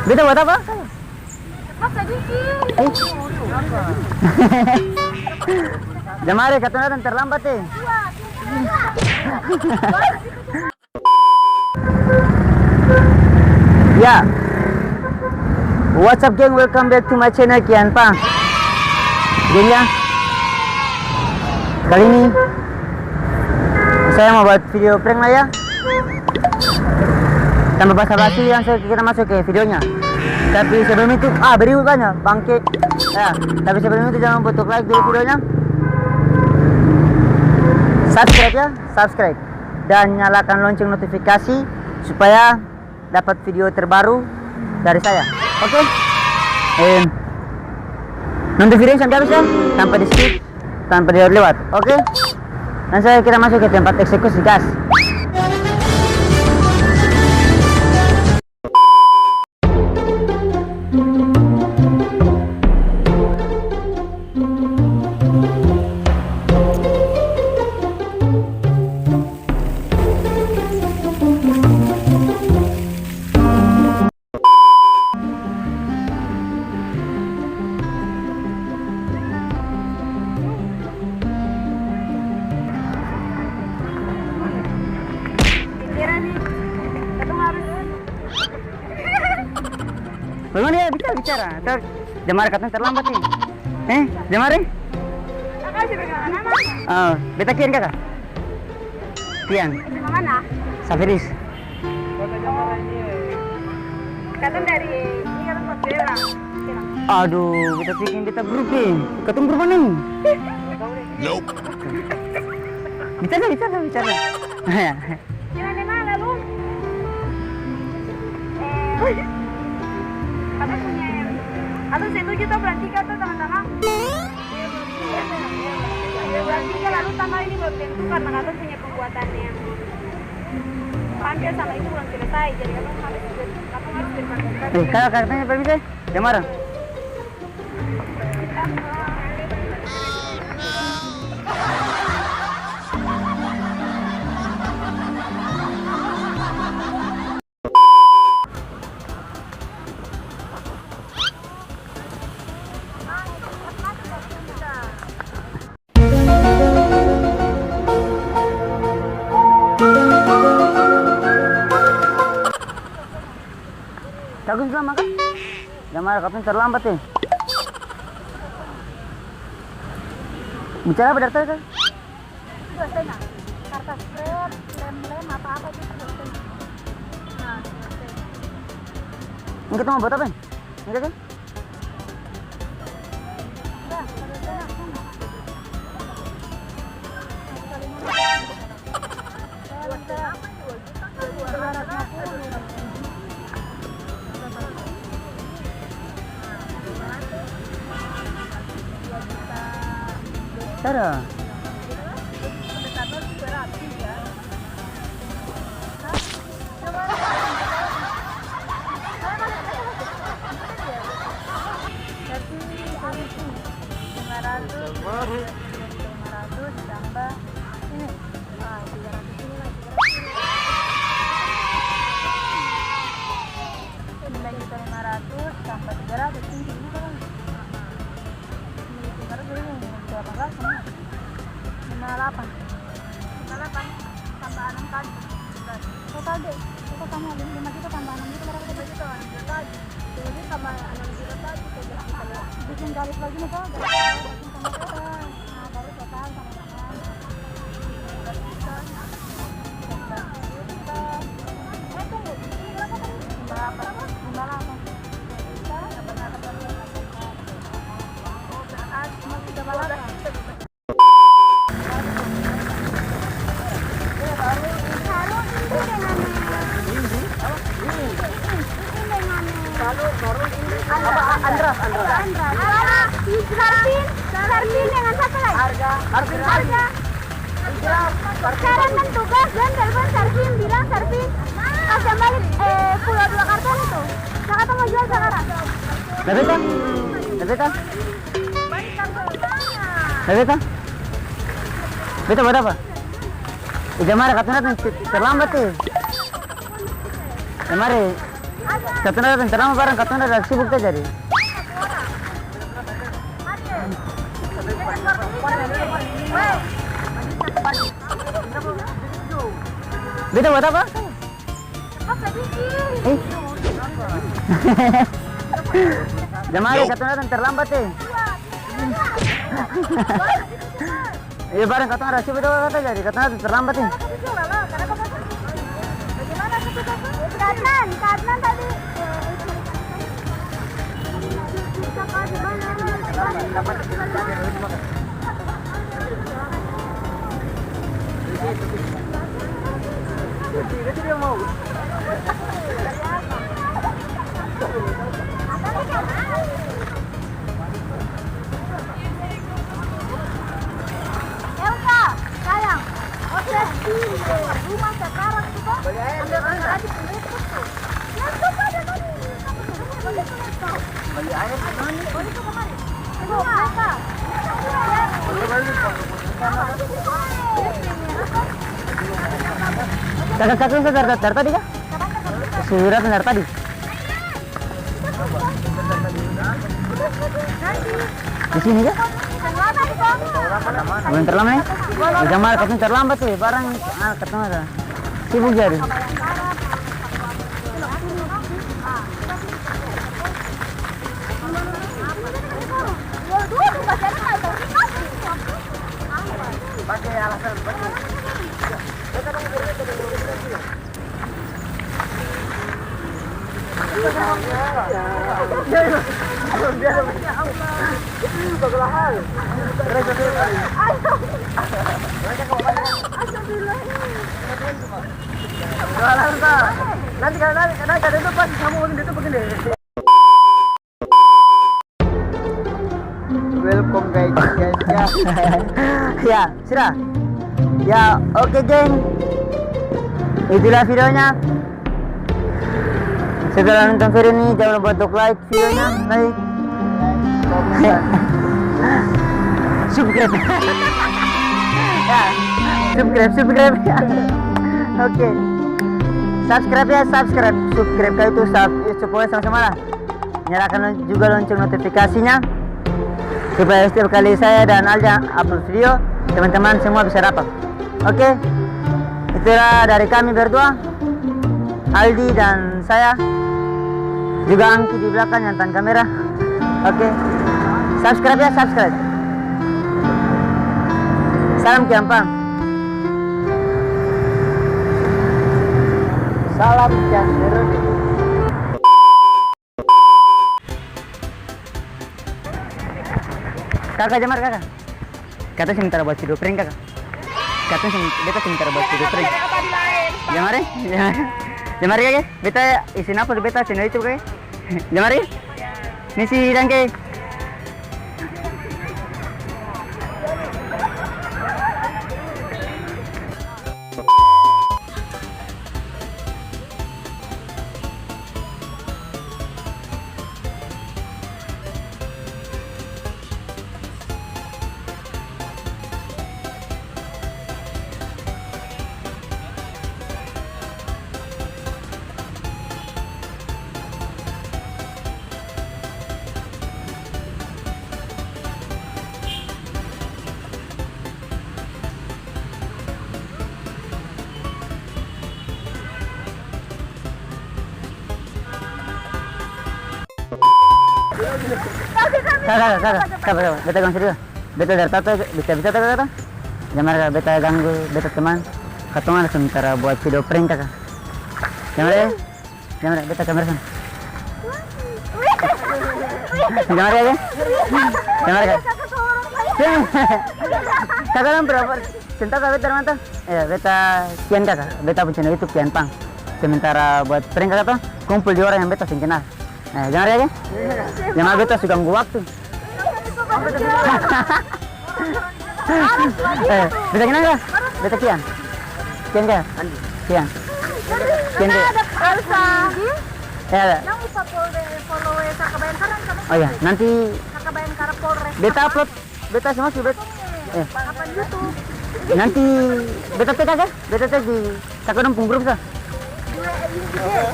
Beta buat apa? Masa bikin? Jamari, katanya dan terlambat eh. Ya. What's up geng, welcome back to my channel Kian Pang. Geng ya. Kali ini saya mau buat video prank lah ya. Tanpa basa-basi langsung kita masuk ke videonya. Tapi sebelum itu, beri banyak bangke. Ya, tapi sebelum itu jangan lupa untuk like dulu videonya. Subscribe ya, subscribe. Dan nyalakan lonceng notifikasi supaya dapat video terbaru dari saya. Oke? Nonton video sampai habis ya, tanpa di skip, tanpa di lewat. Oke? Dan kita masuk ke tempat eksekusi gas. Bagaimana dia bicara? Ntar Jamar katanya terlambat nih. Jamar nih? Kakak sih berkata nama. Oh, beta Kian kakak? Kian. Sama mana? Safiris. Kata dari ini kan buat berang. Aduh, beta bikin beta grup nih. Ketemu grup mana nih? Nope. Bicara. Jangan di mana lu? Kata punya atau setuju tuh bulan 3 tuh teman-teman. Bulan 3 lalu tanggal ini belum tentu karena kata punya pembuatannya. Panggil sama itu belum selesai, jadi kamu harus berpakaian. Kalau katanya permisi, Jamar. Bagus lah makan. Jamar katanya terlambat nih. Bicara apa dari tadi kan? Sudah setengah. Kertas spread, lem-lem apa-apa itu sudah setengah. Nah, Ini kita mau buat apa? Enggak kan? sudah setengah sama. Cara. Tambah ini 300 ini lah 9.500 tambah 300 ini kan 300 ini berapa kali sama 58 tambah 6 kali total deh total kamu 5 juta tambah 6 juta berapa juta 6 juta tadi jadi tambah 6 juta tadi bikin garis lagi nih kok garis sama total nah garis total sama-sama tunggu ini berapa tadi? 58 Andra. Sarpin dengan satu lagi. Harga. Sekarang kan tugas dan telepon Sarpin bilang Sarpin kasih balik pulau 2 karton itu. Saya kata mau jual sekarang. Beta. Beta buat apa? Jamar katanya terlambat nih. Jamar Katuna datang terlama bareng, katuna ada sibuk tuh jadi. Beda buat apa? Eh? Jamari, katuna datang terlambat eh. Iya bareng katuna ada sibuk tuh kata jadi, katuna datang terlambat eh. Kadnan tadi. Elsa, sayang, obsesi rumah sekarang itu kok ambil air di pinggir itu. Ya itu ada tadi. Beli air kemana? Beli ke kemana? Ibu, mereka. Kakak-kakak itu dari tadi kah? Si Wira dari tadi? Di sini kah? Belum terlambat nih? Jamal katanya terlambat sih, barang ketemu ada. Sibuk jadi. Pakai alasan pakai. Nanti kadang itu pasti kamu itu begini. Welcome guys ya. Ya, sudah. Ya, oke geng. Itulah videonya. Setelah nonton video ini jangan lupa untuk like videonya, like, subscribe. Ya, subscribe ya. Oke. Subscribe ya, subscribe kau itu supaya sama-sama lah. Nyalakan juga lonceng notifikasinya supaya setiap kali saya dan Alja upload video, teman-teman semua bisa dapat. Oke. Itulah dari kami berdua, Aldi dan saya. Juga Angki di belakang yang tahan kamera. Oke. Subscribe ya, subscribe. Salam Kiampang. Salam Candero. Kakak Jamar kakak. Kata sementara buat video prank kakak. Kata beta sementara buat video prank. Jamar ya? Jamar ya? Beta isin apa beta channel itu kakak? Jamar ya? Misi dangke. Kakak, beta ganggu serius. Beta dari tato bisa kata. Jamar beta ganggu beta teman. Katongan sementara buat video prank kakak. Jamar ya, beta kamera sana. Jamar ya, Jamar ya. Kakak kan berapa? Cinta kakak beta mantap. Beta kian kakak. Beta punya channel YouTube Kian Pang. Sementara buat prank kakak tuh kumpul di orang yang beta sing kenal. Jangan ya, jangan beta suka ganggu waktu. Beta kenal nggak? Beta Kian nggak? Kian nggak? Elsa. Ya. Yang bisa follow Kakak Bayangkara kamu. Oh ya, nanti Kakak Bayangkara Polres. beta upload, beta semua sih beta. Apa YouTube? Nanti beta tag aja, beta tag di Kakak Numpung grup sah.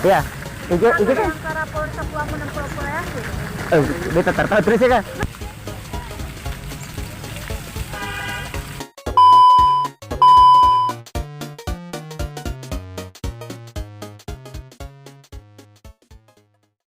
Ya. IG kan? Yang karapol sa puwa mo ng pura-pura yan. Beta tartaw terus ya kan?